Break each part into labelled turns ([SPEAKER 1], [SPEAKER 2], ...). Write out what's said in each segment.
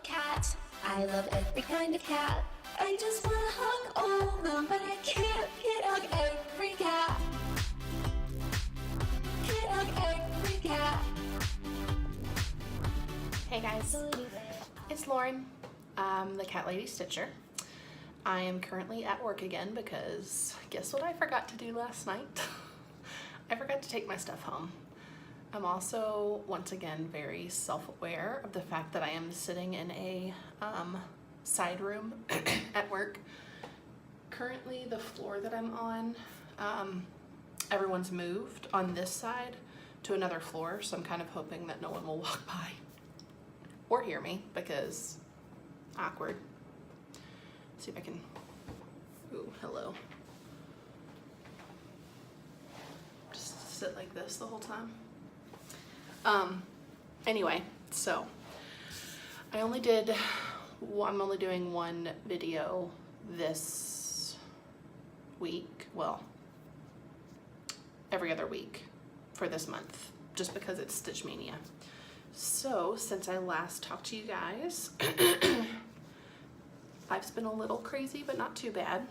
[SPEAKER 1] love cats. I love every kind of cat. I just wanna hug all of them, but I can't hug every cat. Can't hug every cat.
[SPEAKER 2] Hey guys, it's Lauren, the CatLadyStitcher. I am currently at work again because guess what I forgot to do last night? I forgot to take my stuff home. I'm also, once again, very self-aware of the fact that I am sitting in a side room at work. Currently, the floor that I'm on, everyone's moved on this side to another floor, so I'm kind of hoping that no one will walk by or hear me because awkward. See if I can, ooh, hello. Just sit like this the whole time. Anyway, so I'm only doing one video this week, well, every other week for this month, just because it's Stitch Mania. So since I last talked to you guys, life's been a little crazy, but not too bad.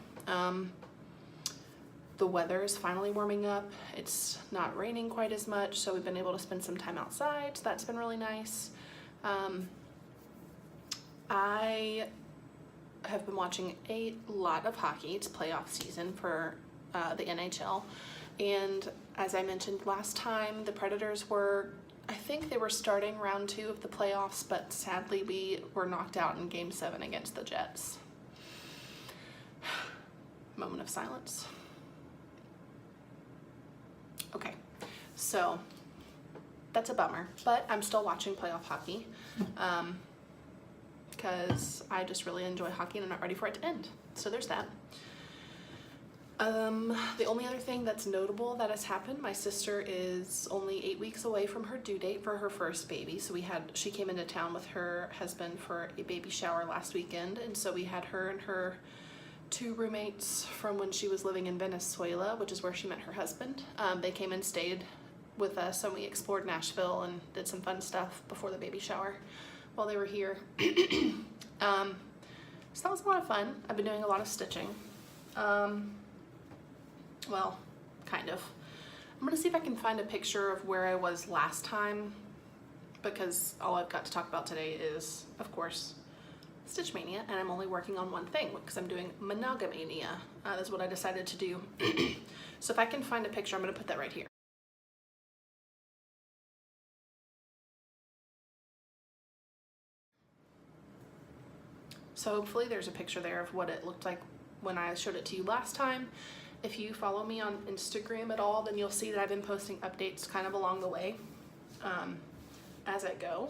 [SPEAKER 2] The weather is finally warming up. It's not raining quite as much, so we've been able to spend some time outside, so that's been really nice. I have been watching a lot of hockey. It's playoff season for the NHL, and as I mentioned last time, the Predators I think they were starting round 2 of the playoffs, but sadly we were knocked out in Game 7 against the Jets. Moment of silence. Okay, so that's a bummer, but I'm still watching playoff hockey because I just really enjoy hockey and I'm not ready for it to end. So there's that. The only other thing that's notable that has happened, my sister is only 8 weeks away from her due date for her first baby. So she came into town with her husband for a baby shower last weekend, and so we had her and her 2 roommates from when she was living in Venezuela, which is where she met her husband. They came and stayed with us, and we explored Nashville and did some fun stuff before the baby shower while they were here. So that was a lot of fun. I've been doing a lot of stitching. Well, kind of. I'm gonna see if I can find a picture of where I was last time, because all I've got to talk about today is, of course, Stitch Mania, and I'm only working on one thing because I'm doing monogamaynia. That's what I decided to do. So if I can find a picture, I'm going to put that right here. So hopefully there's a picture there of what it looked like when I showed it to you last time. If you follow me on Instagram at all, then you'll see that I've been posting updates kind of along the way as I go.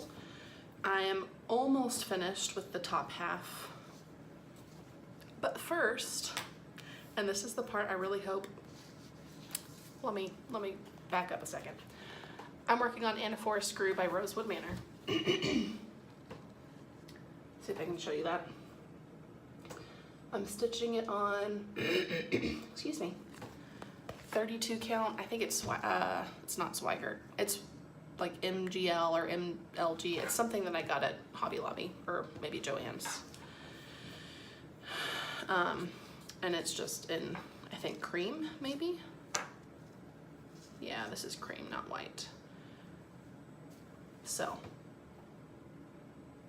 [SPEAKER 2] I am almost finished with the top half, but first, and this is the part I really hope, let me back up a second. I'm working on Anaphora Screw by Rosewood Manor. See if I can show you that. I'm stitching it on, excuse me, 32 count. I think it's not Swigert. It's like MGL or MLG. It's something that I got at Hobby Lobby or maybe Joann's. And it's just in, I think, cream, maybe? Yeah, this is cream, not white. So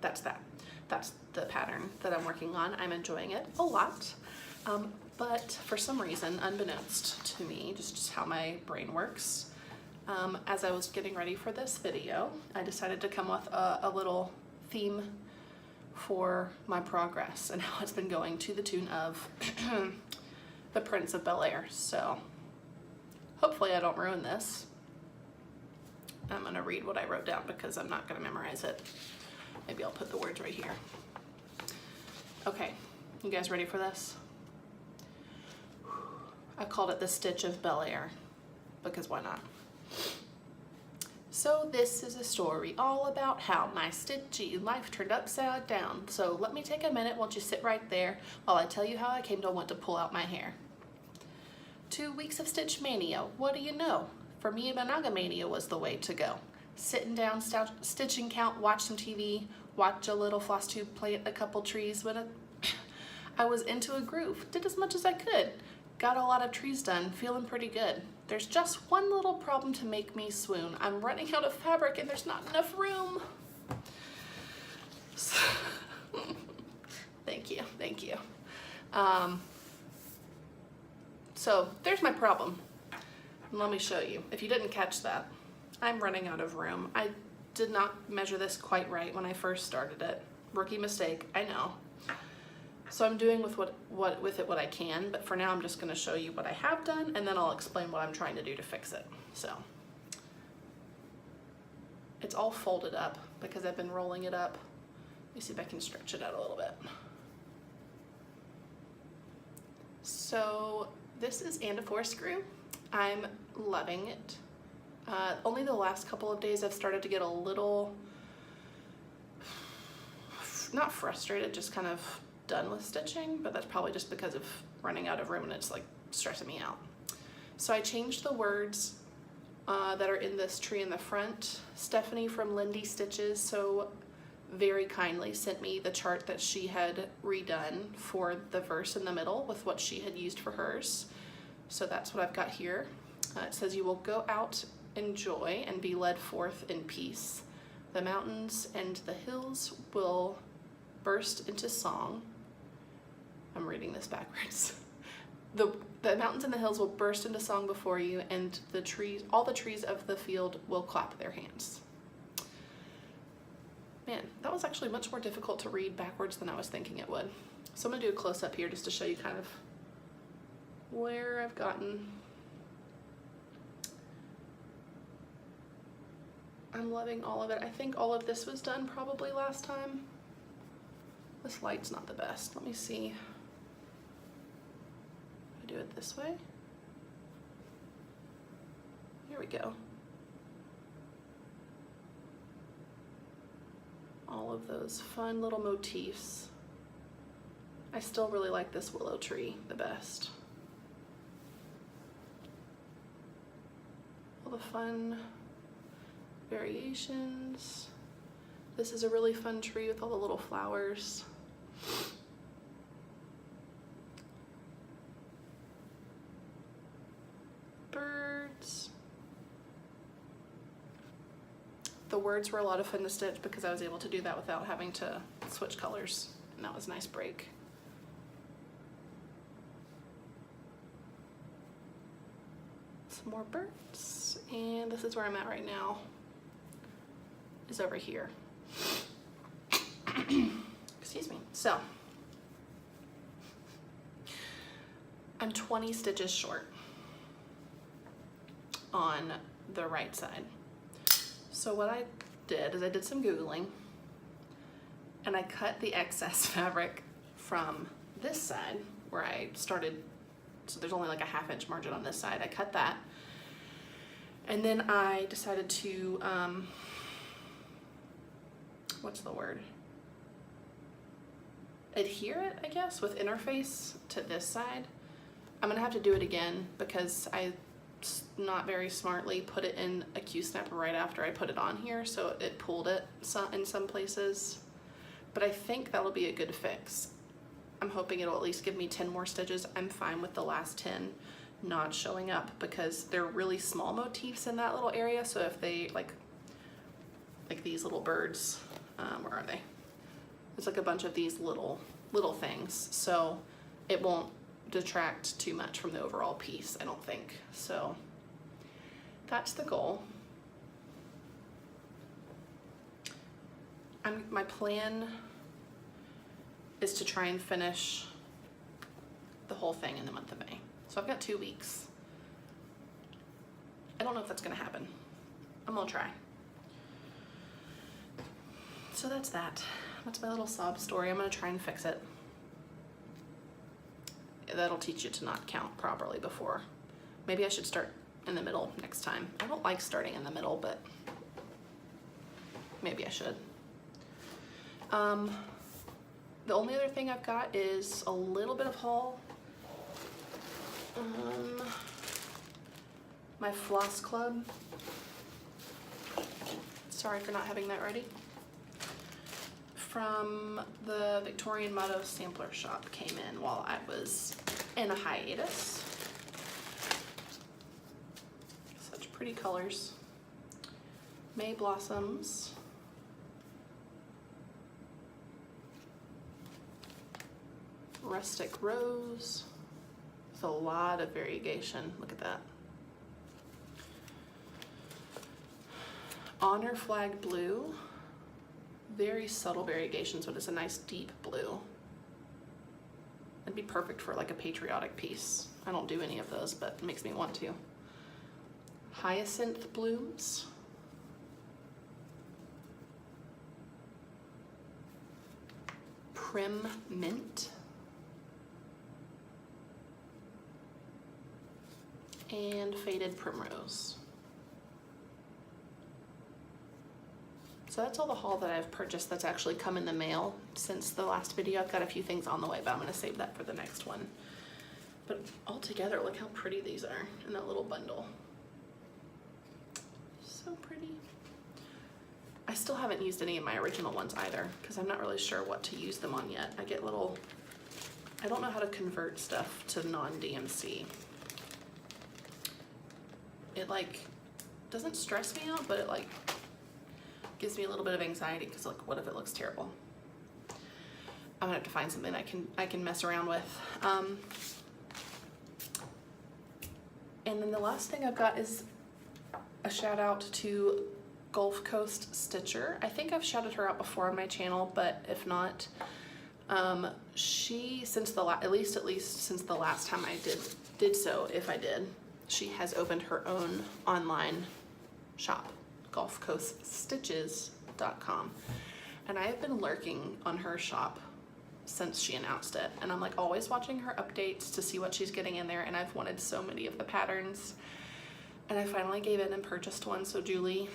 [SPEAKER 2] that's that. That's the pattern that I'm working on. I'm enjoying it a lot. But for some reason, unbeknownst to me, just how my brain works, as I was getting ready for this video, I decided to come with a little theme for my progress and how it's been going to the tune of The Prince of Bel-Air. So hopefully I don't ruin this. I'm gonna read what I wrote down because I'm not gonna memorize it. Maybe I'll put the words right here. Okay, you guys ready for this? I called it The Stitch of Bel-Air because why not? So this is a story all about how my stitchy life turned upside down. So let me take a minute, won't you sit right there while I tell you how I came to want to pull out my hair. 2 weeks of Stitch Mania, what do you know? For me, monogamania was the way to go. Sitting down, stitching count, watch some TV, watch a little Flosstube plant a couple trees when I was into a groove. Did as much as I could. Got a lot of trees done, feeling pretty good. There's just one little problem to make me swoon. I'm running out of fabric and there's not enough room. So, thank you, thank you. So there's my problem. Let me show you. If you didn't catch that, I'm running out of room. I did not measure this quite right when I first started it. Rookie mistake, I know. So I'm doing with what I can, but for now I'm just gonna show you what I have done and then I'll explain what I'm trying to do to fix it. So it's all folded up because I've been rolling it up. Let me see if I can stretch it out a little bit. So this is and a 4 screw. I'm loving it. Only the last couple of days I've started to get a little, not frustrated, just kind of done with stitching, but that's probably just because of running out of room and it's like stressing me out. So I changed the words that are in this tree in the front. Stephanie from Lindy Stitches so very kindly sent me the chart that she had redone for the verse in the middle with what she had used for hers. So that's what I've got here. It says, you will go out in joy and be led forth in peace. The mountains and the hills will burst into song. I'm reading this backwards. The mountains and the hills will burst into song before you, and the trees, all the trees of the field will clap their hands. Man, that was actually much more difficult to read backwards than I was thinking it would. So I'm gonna do a close-up here just to show you kind of where I've gotten. I'm loving all of it. I think all of this was done probably last time. This light's not the best. Let me see. I do it this way. Here we go. All of those fun little motifs. I still really like this willow tree the best. All the fun variations. This is a really fun tree with all the little flowers. Birds. The words were a lot of fun to stitch because I was able to do that without having to switch colors, and that was a nice break. Some more birds, and this is where I'm at right now, is over here. Excuse me. So I'm 20 stitches short on the right side. So what I did is I did some Googling and I cut the excess fabric from this side where I started. So there's only like a 1/2 inch margin on this side. I cut that. And then I decided to, what's the word? Adhere it, I guess, with interface to this side. I'm gonna have to do it again because I not very smartly put it in a Q-snap right after I put it on here, so it pulled it in some places. But I think that'll be a good fix. I'm hoping it'll at least give me 10 more stitches. I'm fine with the last 10 not showing up because they're really small motifs in that little area. So if they like these little birds, where are they? There's like a bunch of these little things, so it won't detract too much from the overall piece, I don't think. So that's the goal. My plan is to try and finish the whole thing in the month of May. So I've got 2 weeks. I don't know if that's gonna happen. I'm gonna try. So that's that. That's my little sob story. I'm gonna try and fix it. That'll teach you to not count properly before. Maybe I should start in the middle next time. I don't like starting in the middle, but maybe I should. The only other thing I've got is a little bit of haul. My Floss Club. Sorry for not having that ready. from the Victorian Motto sampler shop came in while I was in a hiatus. Such pretty colors. May Blossoms. Rustic Rose. With a lot of variegation. Look at that. Honor Flag Blue. Very subtle variations, but it's a nice deep blue. It'd be perfect for like a patriotic piece. I don't do any of those, but it makes me want to. Hyacinth Blooms. Prim Mint. And Faded Primrose. So that's all the haul that I've purchased that's actually come in the mail since the last video. I've got a few things on the way, but I'm gonna save that for the next one. But all together, look how pretty these are in that little bundle. So pretty. I still haven't used any of my original ones either, because I'm not really sure what to use them on yet. I don't know how to convert stuff to non-DMC. It like, doesn't stress me out, but it like, gives me a little bit of anxiety because like, what if it looks terrible? I'm gonna have to find something I can mess around with. And then the last thing I've got is a shout out to Gulf Coast Stitcher. I think I've shouted her out before on my channel, but if not, she at least since the last time I did so, if I did, she has opened her own online shop. GulfCoastStitches.com, and I have been lurking on her shop since she announced it, and I'm like always watching her updates to see what she's getting in there, and I've wanted so many of the patterns, and I finally gave in and purchased one. So Julie,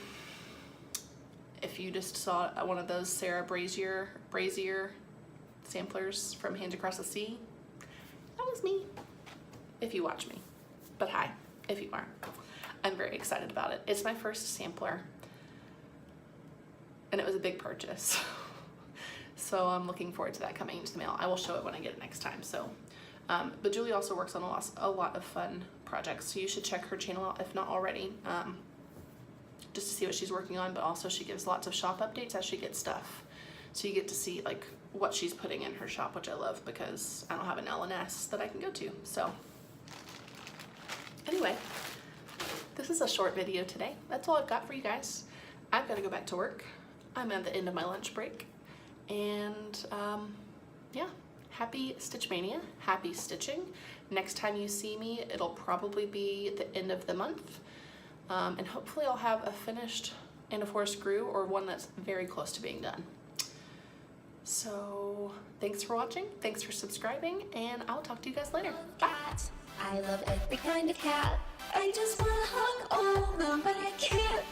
[SPEAKER 2] if you just saw one of those Sarah Brazier samplers from Hands Across the Sea, that was me, if you watch me. But hi, if you aren't. I'm very excited about it. It's my first sampler, and it was a big purchase. So I'm looking forward to that coming into the mail. I will show it when I get it next time. So, but Julie also works on a lot of fun projects, so you should check her channel out if not already, just to see what she's working on. But also she gives lots of shop updates as she gets stuff, so you get to see like what she's putting in her shop, which I love because I don't have an LNS that I can go to. So anyway, this is a short video today. That's all I've got for you guys. I've got to go back to work. I'm at the end of my lunch break. And yeah, happy Stitch Mania, happy stitching. Next time you see me, it'll probably be the end of the month. And hopefully I'll have a finished Anaphora screw or one that's very close to being done. So thanks for watching, thanks for subscribing, and I'll talk to you guys later. Bye.
[SPEAKER 1] I love every kind of cat. I just wanna hug all of them, but I can't